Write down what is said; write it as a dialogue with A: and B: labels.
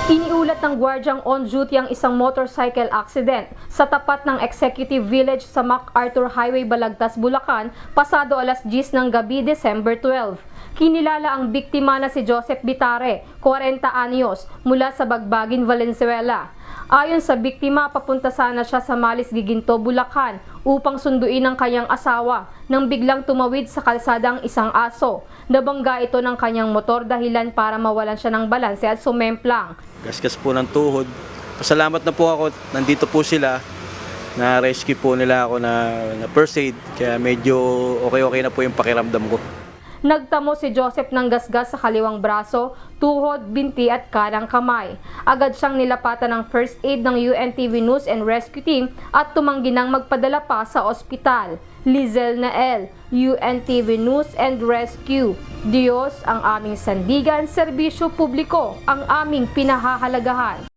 A: Iniulat ng gwardyang on-duty ang isang motorcycle accident sa tapat ng Executive Village sa MacArthur Highway, Balagtas, Bulacan, pasado alas 10 ng gabi, December 12. Kinilala ang biktima na si Joseph Bitare, 40 anyos, mula sa Bagbagin, Valenzuela. Ayon sa biktima, papunta sana siya sa Malis Giginto, Bulacan upang sunduin ang kanyang asawa nang biglang tumawid sa kalsada ang isang aso. Nabangga ito ng kanyang motor dahilan para mawalan siya ng balanse at sumemplang.
B: Gasgas po ng tuhod. Pasalamat na po ako, nandito po sila. Na-rescue po nila ako na first aid, kaya medyo okay na po yung pakiramdam ko.
A: Nagtamo si Joseph ng gasgas sa kaliwang braso, tuhod, binti at kanang kamay. Agad siyang nilapatan ng first aid ng UNTV News and Rescue Team at tumanggi nang magpadala pa sa ospital. Lizel Nael, UNTV News and Rescue. Diyos ang aming sandigan, serbisyo publiko ang aming pinahahalagahan.